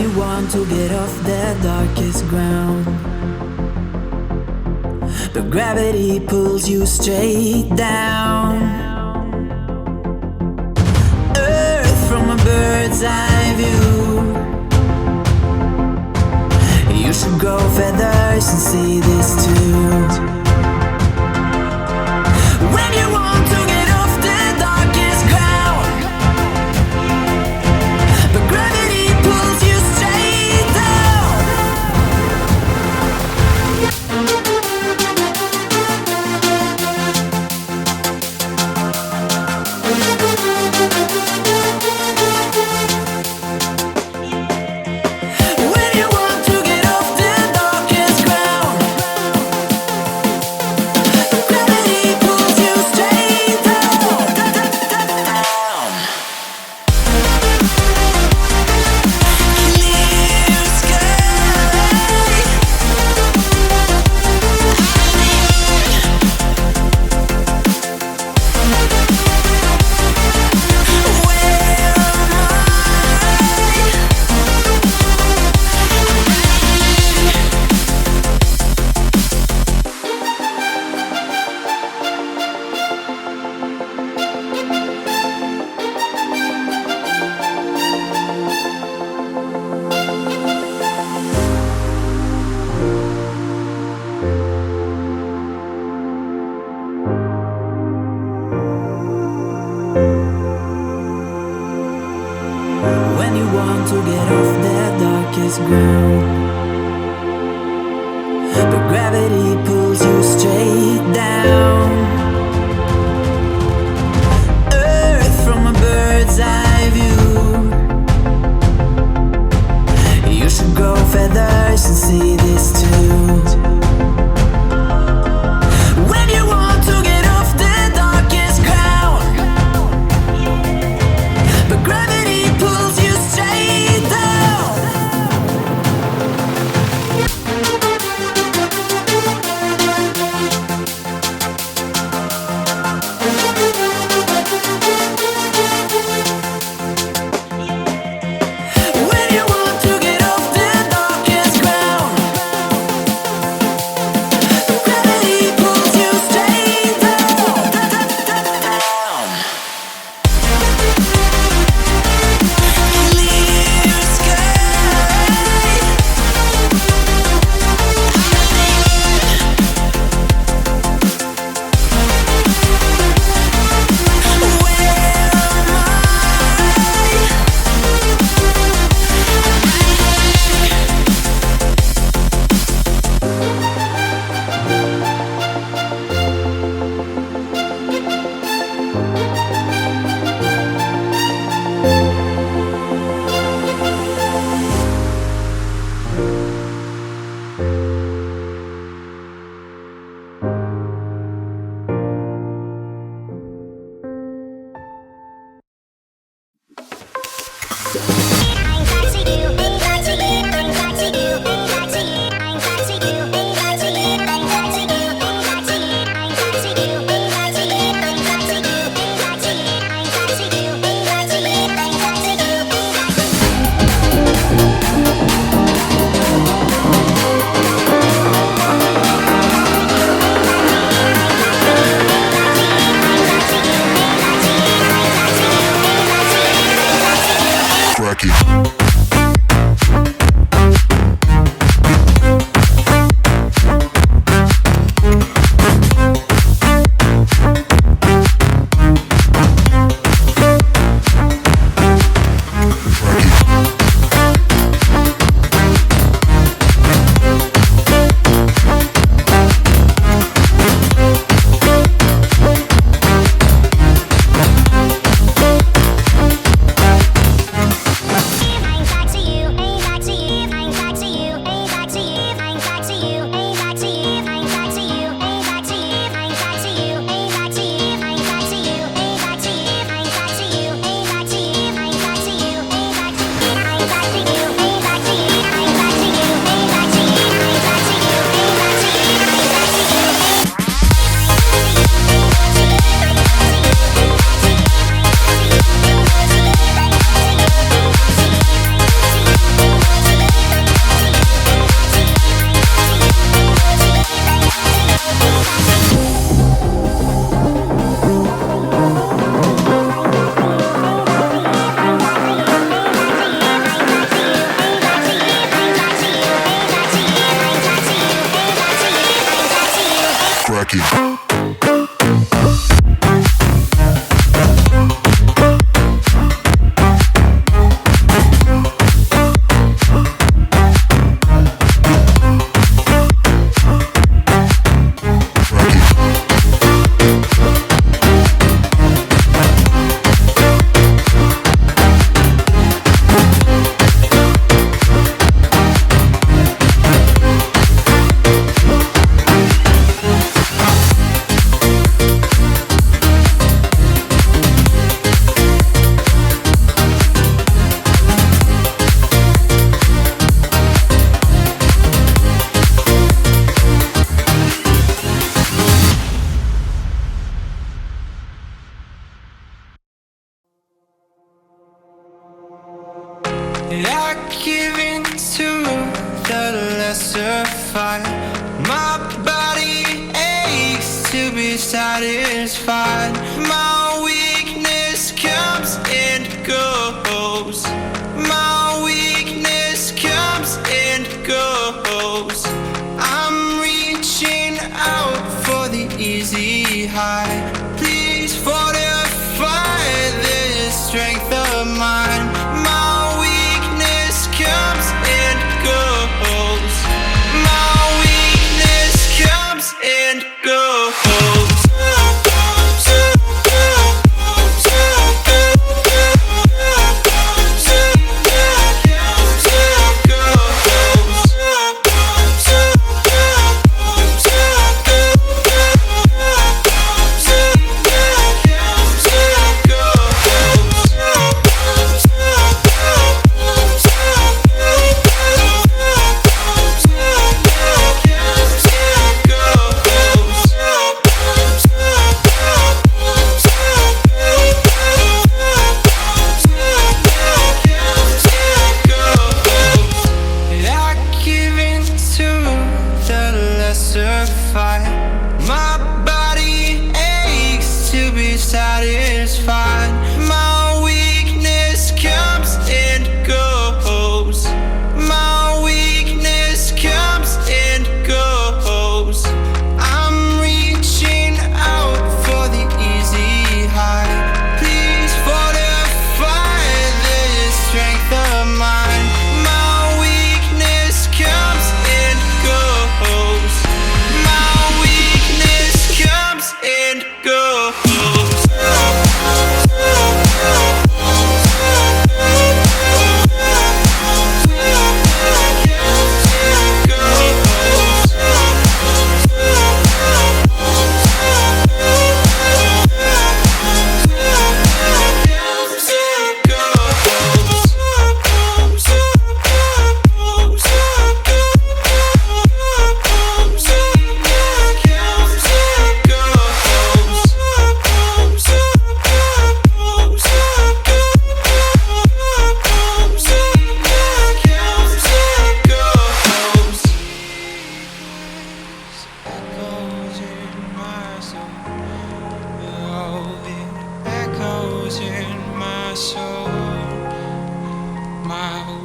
you want to get off the darkest ground, but gravity pulls you straight down. Earth from a bird's eye view. You should grow feathers and see this too. When you want to get off the darkest ground, but gravity pulls you straight down. When you want to get off the darkest ground, but gravity pulls you straight down. Clear sky. Where am When you want to get off the darkest ground, but gravity pulls you straight down. Earth from a bird's eye view. You should grow feathers and see this too. When you want to get off the darkest ground, but gravity pulls you straight down. to be satisfied. My weakness comes and goes. My weakness comes and goes. I'm reaching out for the easy high. Please fortify this strength of mine. My weakness comes and goes. My weakness comes and goes. My body aches to be satisfied. My weakness comes and goes. My weakness comes and goes. I'm reaching out for the easy high. Please fortify this strength of mine. My weakness comes and goes. And go.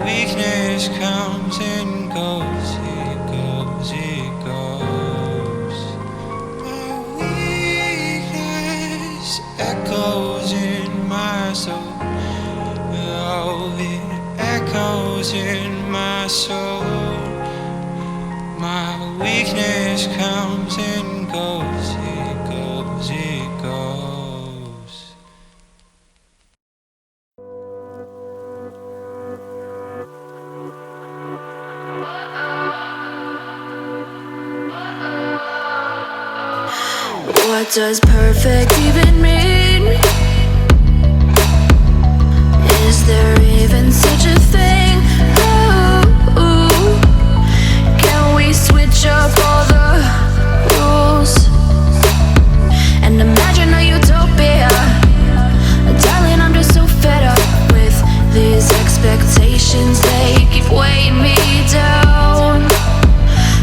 Weakness comes and goes, it goes, it goes. My weakness echoes in my soul. Oh, it echoes in my soul. My weakness comes and goes, it goes, it goes. What does perfect even mean? Is there even such a thing? Ooh, can we switch up all the rules and imagine a utopia? Darling, I'm just so fed up with these expectations. They keep weighing me down.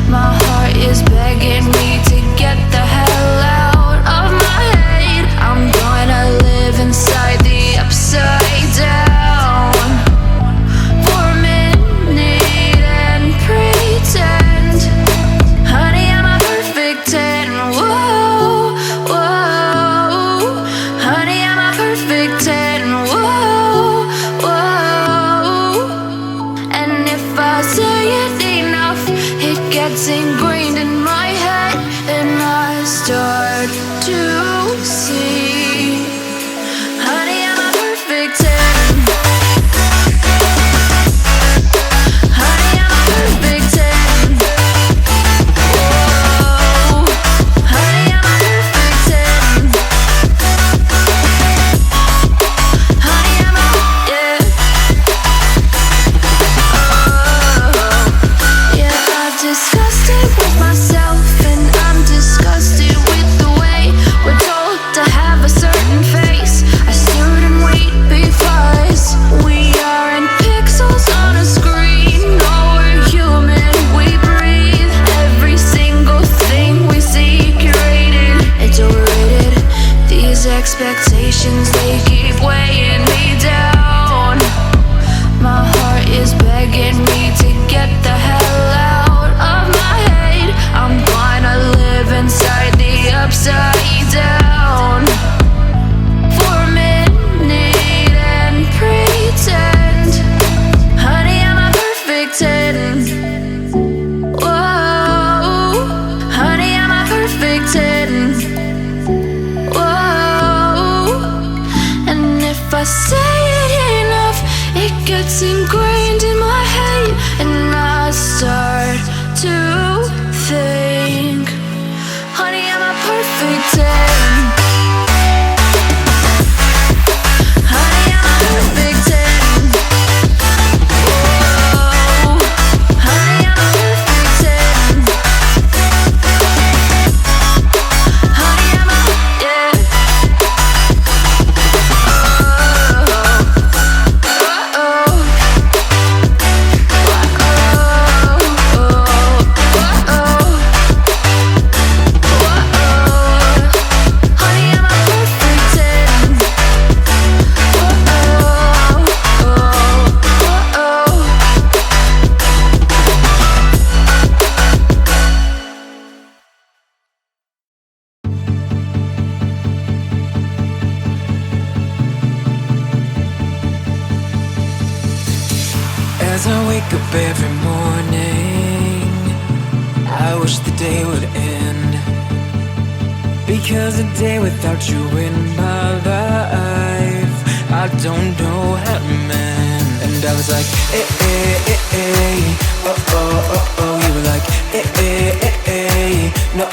My heart is begging me to get the hell out of my head. I'm gonna live inside the upside down for a minute and pretend, honey, I'm a perfect 10. Whoa, whoa, honey, I'm a perfect 10. Whoa, whoa, and if I say it enough, it gets ingrained in my head, and I start to see, honey, I'm a perfect 10. Honey, I'm a perfect 10. Whoa, honey, I'm a perfect 10. Honey, I'm a, yeah. Yeah, I've discussed it with myself, and I'm disgusted with the way we're expectations, they keep weighing me down. My heart is begging me to get the hell out of my head. I'm gonna live inside the upside down for a minute and pretend, honey, I'm a perfect 10. Whoa, honey, I'm a perfect 10. Whoa, and if I say it enough, it gets ingrained in my head, and I start to think, honey, I'm a perfect 10. Honey, I'm a perfect 10. Whoa, honey, I'm a perfect 10. Honey, I'm a, yeah. As I wake up every morning, I wish the day would end, because a day without you in my life, I don't know how to mend. And I was like, oh, oh, oh, oh. You were like, no,